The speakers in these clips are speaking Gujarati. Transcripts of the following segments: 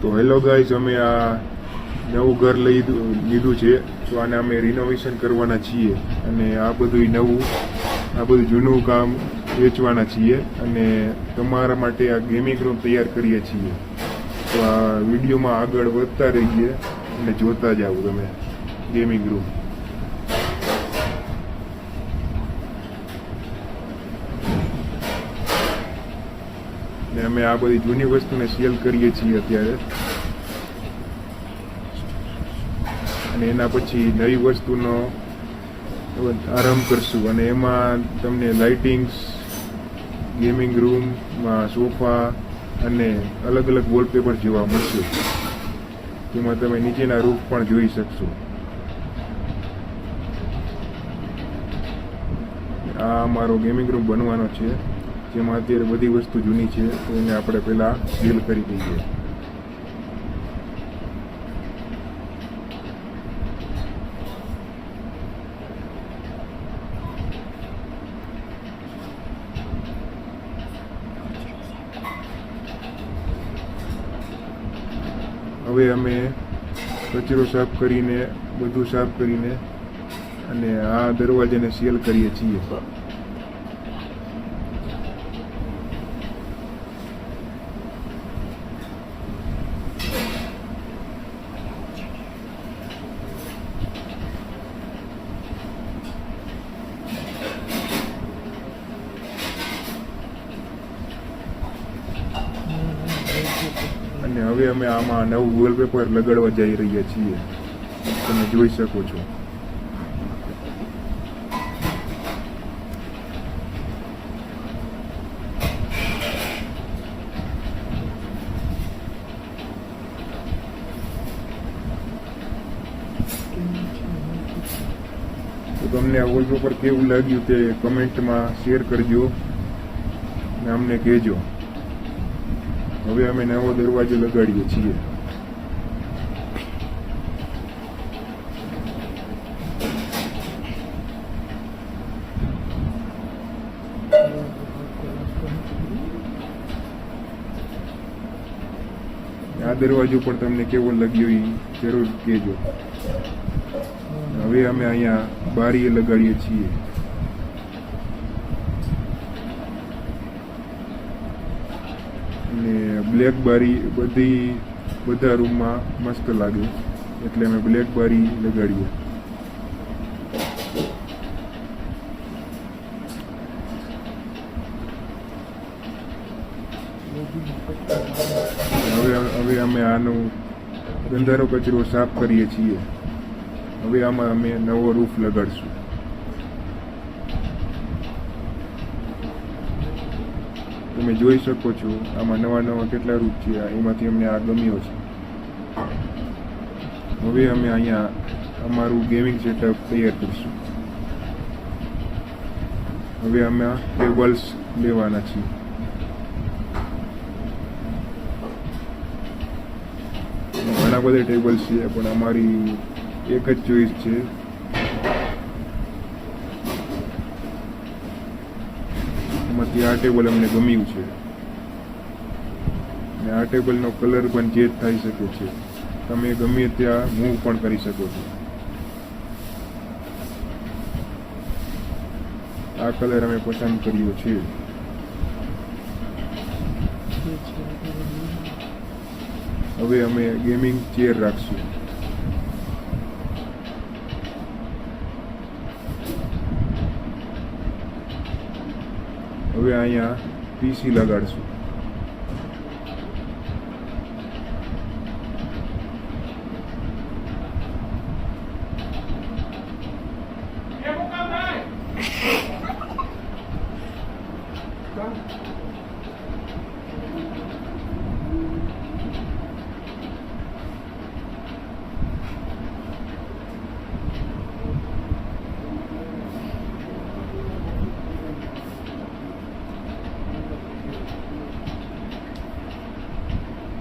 તો હેલો ગાઈઝ, અમે આ નવું ઘર લીધું છે. તો આને અમે રિનોવેશન કરવાના છીએ અને આ બધું જૂનું કામ વેચવાના છીએ અને તમારા માટે આ ગેમિંગ રૂમ તૈયાર કરીએ છીએ. તો આ વિડીયોમાં આગળ વધતા રહીએ અને જોતા જાઓ તમે ગેમિંગ રૂમ. ને અમે આ બધી જૂની વસ્તુને સેલ કરીએ છીએ અત્યારે, અને એના પછી નવી વસ્તુનો આરંભ કરશું. અને એમાં તમને લાઇટિંગ્સ, ગેમિંગ રૂમમાં સોફા અને અલગ અલગ વોલપેપર જોવા મળશે. જેમાં તમે નીચેના રૂફ પણ જોઈ શકશો. આ અમારો ગેમિંગ રૂમ બનવાનો છે, જેમાં અત્યારે બધી વસ્તુ જૂની છે, તો એને આપણે પહેલાં સેલ કરી દઈએ. હવે અમે કચરો સાફ કરીને બધું સાફ કરીને અને આ દરવાજાને સેલ કરીએ છીએ. અને હવે અમે આમાં નવું વોલપેપર લગાડવા જઈ રહ્યા છીએ, તમે જોઈ શકો છો. તો તમને આ વોલપેપર કેવું લાગ્યું તે કમેન્ટમાં શેર કરજો અને અમને કહેજો. હવે અમે નવો દરવાજો લગાડીએ છીએ. આ દરવાજો પણ તમને કેવો લાગ્યો એ જરૂર કહેજો. હવે અમે અહીંયા બારીએ લગાડીએ છીએ. અને બ્લેક બારી બધા રૂમમાં મસ્ત લાગે, એટલે અમે બ્લેક બારી લગાડીએ. હવે અમે આનું ગંધારો કચરો સાફ કરીએ છીએ. હવે આમાં અમે નવો રૂફ લગાડશું. તમે જોઈ શકો છો આમાં નવા કેટલા રૂપ છે. એમાંથી અમને આ ગમ્યો છે. હવે અમે અહીંયા અમારું ગેમિંગ સેટઅપ તૈયાર કરીશું. હવે અમે ટેબલ્સ લેવાના છીએ. ઘણા બધા ટેબલ્સ છે, પણ અમારી એક જ ચોઈસ છે. એમાંથી આ ટેબલ અમને ગમ્યું છે. અને આ ટેબલનો કલર પણ ચેન્જ થઈ શકે છે. તમે ગમે ત્યાં મૂવ પણ કરી શકો છો. આ કલર અમે પસંદ કર્યો છે. હવે અમે ગેમિંગ ચેર રાખશું. હવે અહીંયા પીસી લગાડશું.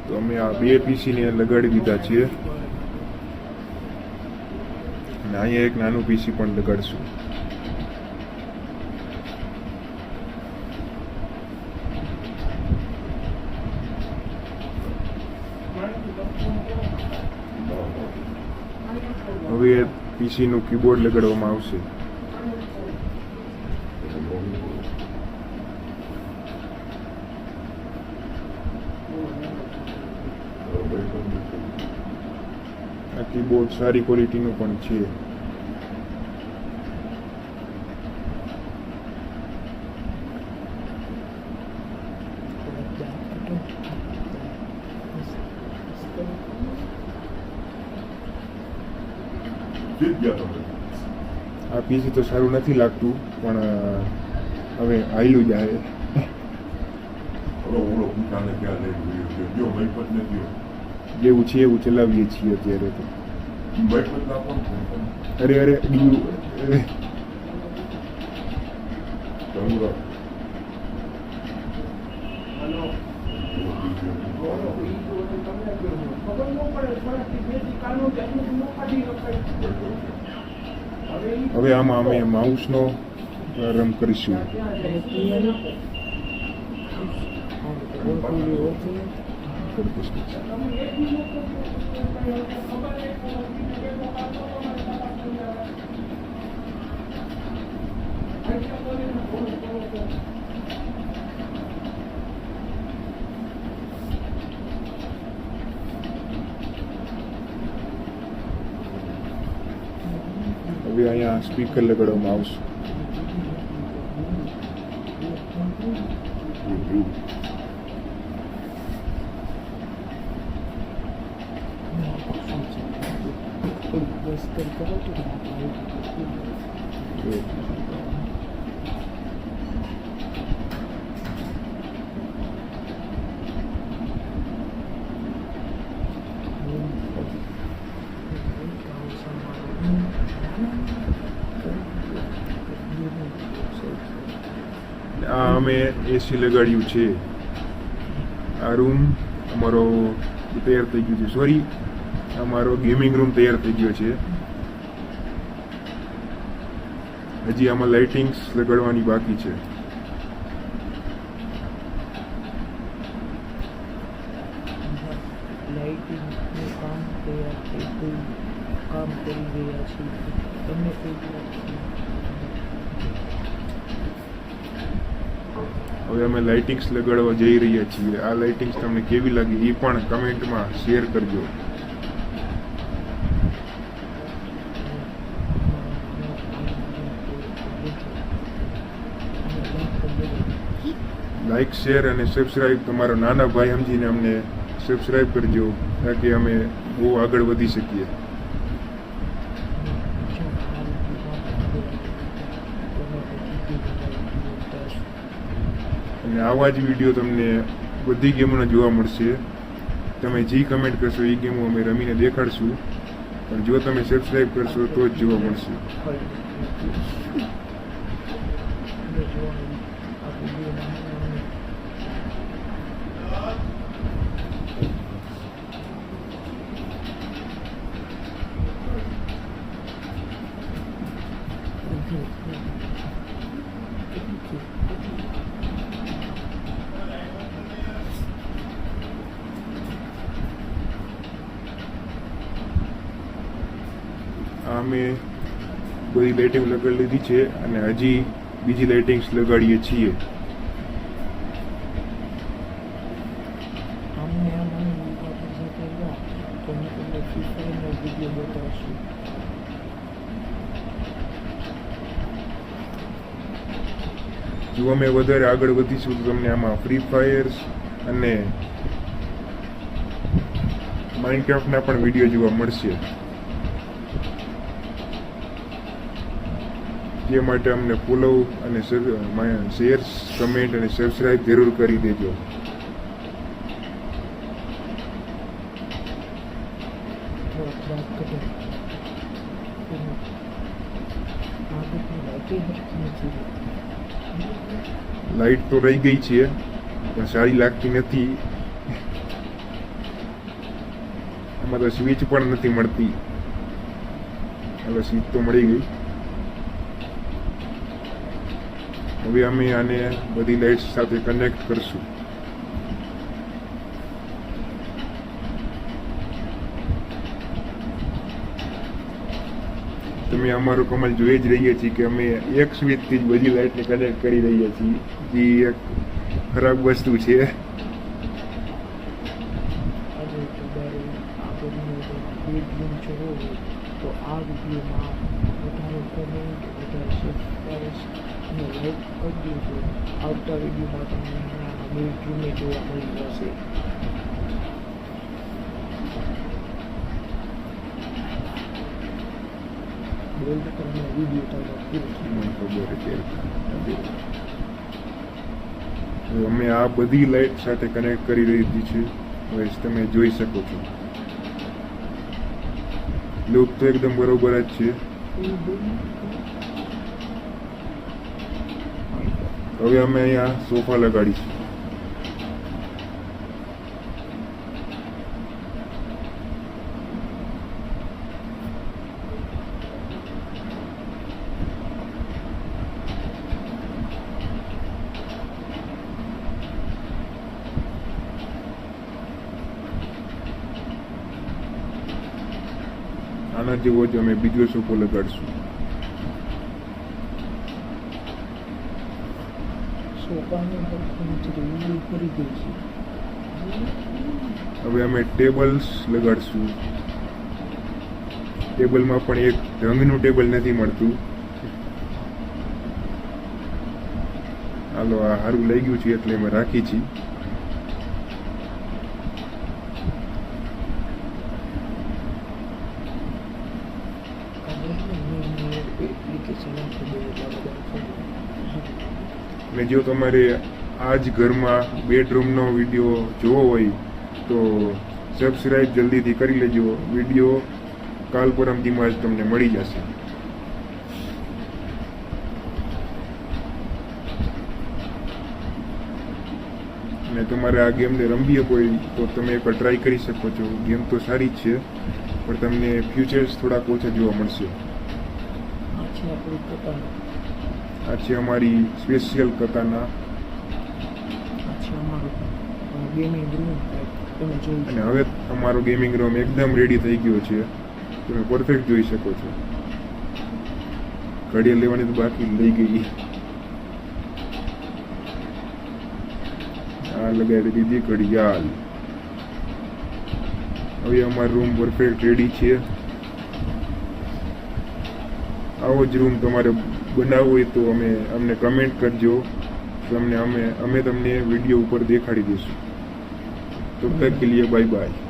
તો અમે આ બે પીસીને લગાડી દીધા છે, અને અહીંયા એક નાનું પીસી પણ લગાડશું. હવે પીસીનું કીબોર્ડ લગાડવામાં આવશે. આ કીબોર્ડ સારી ક્વોલિટીનું પણ છે. આ પીસી તો સારું નથી લાગતું, પણ હવે આયલું જાય. જેવું છે એવું ચલાવીએ છીએ અત્યારે તો. અરે અરે હવે આમાં અમે માઉસનો પ્રારંભ કરીશું. હવે અહીંયા સ્પીકર લગાડવામાં આવશે. આ અમે એસી લગાડ્યું છે. આ રૂમ અમારો તૈયાર થઈ ગયો છે. સોરી, અમારો ગેમિંગ રૂમ તૈયાર થઈ ગયો છે. હજી આમાં લાઇટિંગ્સ લગાડવાની બાકી છે. હવે અમે લાઇટિંગ્સ લગાડવા જઈ રહ્યા છીએ. આ લાઇટિંગ્સ તમને કેવી લાગી એ પણ કમેન્ટમાં શેર કરજો. લાઈક, શેર અને સબસ્ક્રાઇબ તમારો નાના ભાઈ સમજીને અમને સબસ્ક્રાઇબ કરજો, તાકી અમે બહુ આગળ વધી શકીએ. અને આવા જ વિડીયો તમને બધી ગેમોના જોવા મળશે. તમે જે કમેન્ટ કરશો એ ગેમો અમે રમીને દેખાડશું, પણ જો તમે સબસ્ક્રાઇબ કરશો તો જ જોવા મળશે. અમે બધી લાઇટિંગ લગાડી લીધી છે અને હજી બીજી લાઇટિંગ્સ લગાડીએ છીએ. જો અમે વધારે આગળ વધીશું તો તમને આમાં ફ્રી ફાયર્સ અને માઇનક્રાફ્ટના પણ વિડીયો જોવા મળશે. જે માટે અમને ફોલો અને શેર, કમેન્ટ અને સબસ્ક્રાઇબ જરૂર કરી દેજો. લાઈટ તો રહી ગઈ છે પણ સારી લાગતી નથી. આમાં તો સ્વિચ પણ નથી મળતી. હવે સ્વિચ તો મળી ગઈ. હવે અમે આને બધી લાઇટ્સ સાથે કનેક્ટ કરશું. તમે અમારો કમાલ જોઈ જ રહીએ છીએ કે અમે એક સ્વિચથી જ બધી લાઇટને કનેક્ટ કરી રહ્યા છીએ, જે એક ખરાબ વસ્તુ છે. આજે તમારે આ બધું બેડરૂમ જોવો હોય તો આ વિડીયોમાં વધારે કમેન્ટ, વધારે સબસ્ક્રાઇબ અને લાઈક કરી દેજો. આવતા વિડીયોમાં તમને બેડરૂમે જોવા મળી જશે. બોલ્ડ કરીને વિડીયો ચાલુ પૂરો મને ખબર છે. હવે અમે આ બધી લાઇટ સાથે કનેક્ટ કરી રહી છે. હવે તમે જોઈ શકો છો લૂપ તો એકદમ બરોબર જ છે. હવે અમે અહીંયા સોફા લગાડીશું. આના જેવો જ અમે બીજો સોફો લગાડશું. સોફાની વિડીયો કરી દઈશું. હવે અમે ટેબલ્સ લગાડશું. ટેબલમાં પણ એક રંગનું ટેબલ નથી મળતું. હાલો, આ સારું લઈ ગયું છે એટલે અમે રાખી છીએ. અને જો તમારે આ જ ઘરમાં બેડરૂમનો વિડીયો જોવો હોય તો સબસ્ક્રાઈબ જલ્દીથી કરી લેજો. વિડીયો કાલ પરમદીમાં જ તમને મળી જશે. અને તમારે આ ગેમને રમવી હોય તો તમે એકવાર ટ્રાય કરી શકો છો. ગેમ તો સારી જ છે પણ તમને ફ્યુચર્સ થોડાક ઓછા જોવા મળશે. આ છે અમારી સ્પેશિયલ કતાના. અને હવે અમારો ગેમિંગ રૂમ એકદમ રેડી થઈ ગયો છે. તમે પરફેક્ટ જોઈ શકો છો. ઘડિયાળ લેવાની તો બાકી લઈ ગઈ. આ લગાવી દીધી ઘડિયાળ. હવે અમારો રૂમ પરફેક્ટ રેડી છે. આવો જ રૂમ તમારે બનાવવો હોય તો અમને કમેન્ટ કરજો. અમે તમને વિડીયો ઉપર દેખાડી દઈશું. તબ તક કે લીએ બાય બાય.